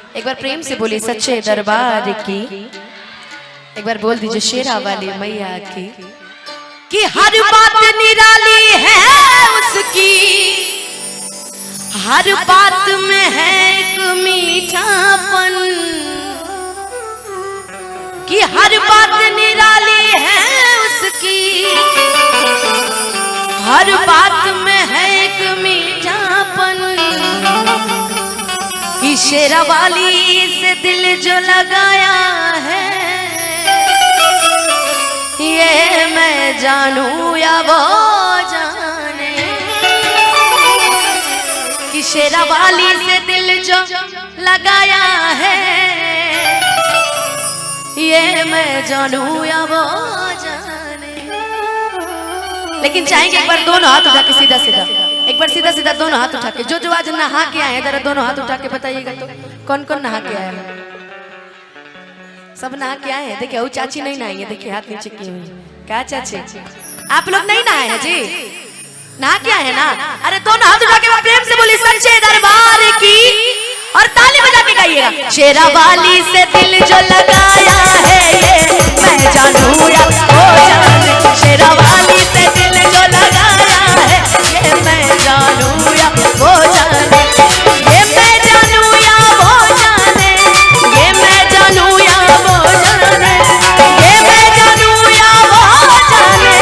एक बार प्रेम से बोली सच्चे दरबार की। एक बार बोल दीजिए शेरा वाली मैया की कि हर बात निराली है उसकी, हर बात में है एक मीठापन, कि हर बात निराली है उसकी, हर बात में है एक मीठापन, कि शेरा वाली से दिल जो लगाया है ये मैं जानूं या वो जाने, कि शेरा वाली से दिल जो लगाया है ये मैं जानूं या वो जाने। लेकिन चाहेंगे एक बार दोनों हाथ उठा के सीधा सीधा, एक बार सीधा सीधा दोनों हाथ उठा के, जो जो आज नहा के आए हैं जरा दोनों हाथ उठा के बताइएगा तो कौन कौन नहा के आया है। सब नहा के आए हैं। देखिए वो चाची नहीं नहाई है, देखिए हाथ नीचे की हुई। क्या चाची आप लोग नहीं नहाए हैं जी? नहा के आए हैं ना? अरे दोनों हाथ उठा के प्रेम से बोली सच्चे दरबार की और ताली बजा के गाइएगा। शेरा वाली से दिल जो लगाया है ये मैं जानूं या वो जाने, शेरा वाली से दिल जो लगाया है ये मैं जानूं या वो जाने, ये मैं जानूं या वो जाने, ये मैं जानूं या वो जाने, ये मैं जानूं या वो जाने,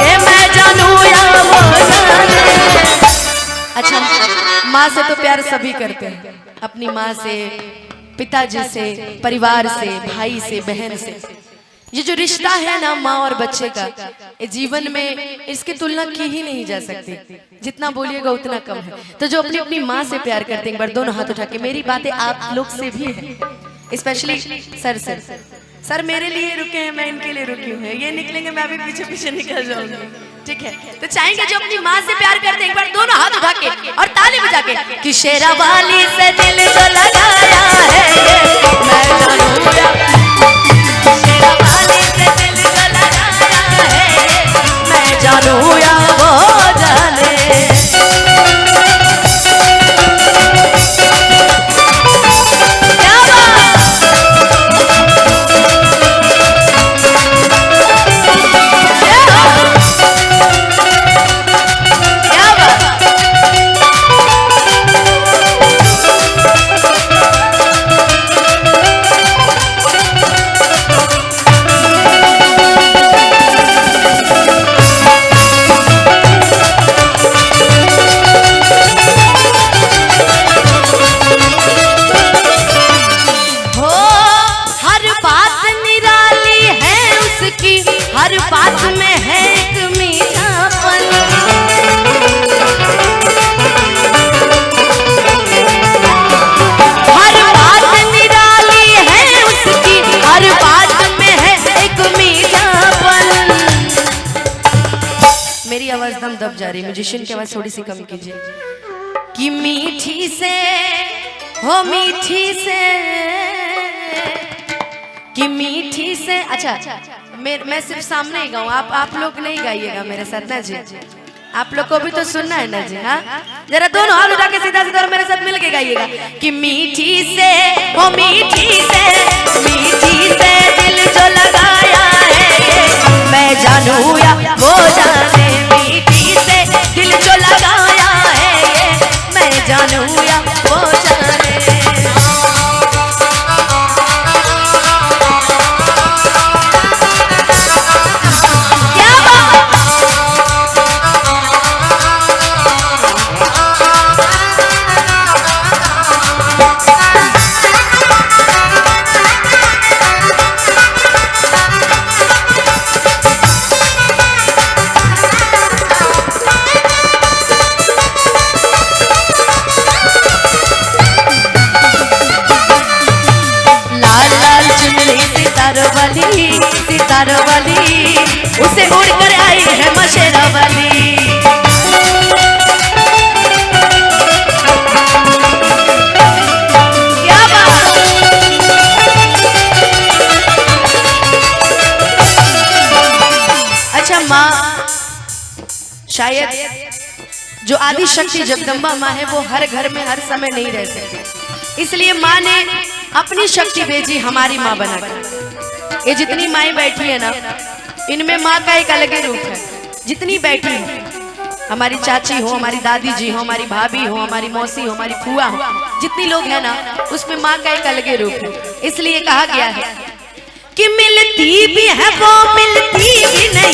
ये मैं जानूं या वो जाने। अच्छा, माँ से तो प्यार सभी करते हैं, अपनी माँ से, पिताजी से, परिवार से, भाई से, बहन से। ये जो रिश्ता है ना माँ और बच्चे का, ये जीवन में इसकी तुलना की ही नहीं जा सकती। जितना बोलिएगा उतना कम है। तो जो अपनी अपनी माँ से प्यार करते हैं एक बार दोनों हाथ उठा के, मेरी बातें आप लोग से भी है, स्पेशली सर से। सर मेरे लिए रुके हैं, मैं इनके लिए रुकी हूँ। ये निकलेंगे मैं अभी पीछे पीछे निकल जाऊंगी, ठीक है? तो चाहेंगे जो अपनी माँ से प्यार करते हैं एक बार दोनों हाथ उठा के और ताली बजा के कि शेरा वाली से दिल जो लगाया है मैं जानूं या, शेरा वाली से दिल जो लगाया है मैं जानूं या वो जाने। हर बात में है एक मीठापन, हर बात निराली है उसकी, हर बात में है एक मीठापन। मेरी आवाज दम दब जा रही, म्यूजिशियन की आवाज थोड़ी सी कम कीजिए। कि मीठी से हो मीठी से, कि मीठी से। अच्छा मैं सिर्फ सामने ही गाऊं, आप लोग नहीं गाइएगा मेरे साथ ना जी, आप लोग को भी तो सुनना है ना जी। हाँ जरा दोनों हाथ उठा के सीधा सीधा और मेरे साथ मिल के गाइएगा कि मीठी से हो मीठी से, मीठी से दिल जो लगाया है ये मैं जानूं या वो जाने, मीठी से दिल जो लगाया है ये मैं जानूं या वो जाने। सितारा वाली उसे उड़ कर आई है मशेरा वाली, क्या बात। अच्छा माँ शायद जो आदि शक्ति जगदम्बा माँ है वो हर घर में हर समय नहीं रह सकती, इसलिए माँ ने अपनी शक्ति भेजी हमारी माँ बनाकर। ये जितनी माएँ बैठी है ना, इनमें माँ का एक अलग ही रूप है। जितनी बैठी है, हमारी चाची हो, हमारी दादी जी हो, हमारी भाभी हो, हमारी मौसी हो, हमारी फुआ हो, जितनी लोग हैं ना, उसमें माँ का एक अलग ही रूप है। इसलिए कहा गया है कि मिलती भी है वो मिलती भी नहीं,